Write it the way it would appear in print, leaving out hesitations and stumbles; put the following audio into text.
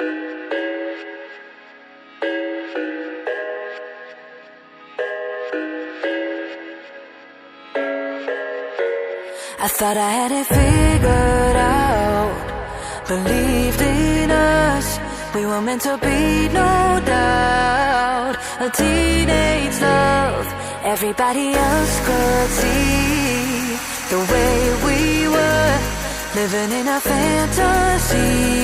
I thought I had it figured out, believed in us, we were meant to be, no doubt. A teenage love, everybody else could see the way we were, living in a fantasy.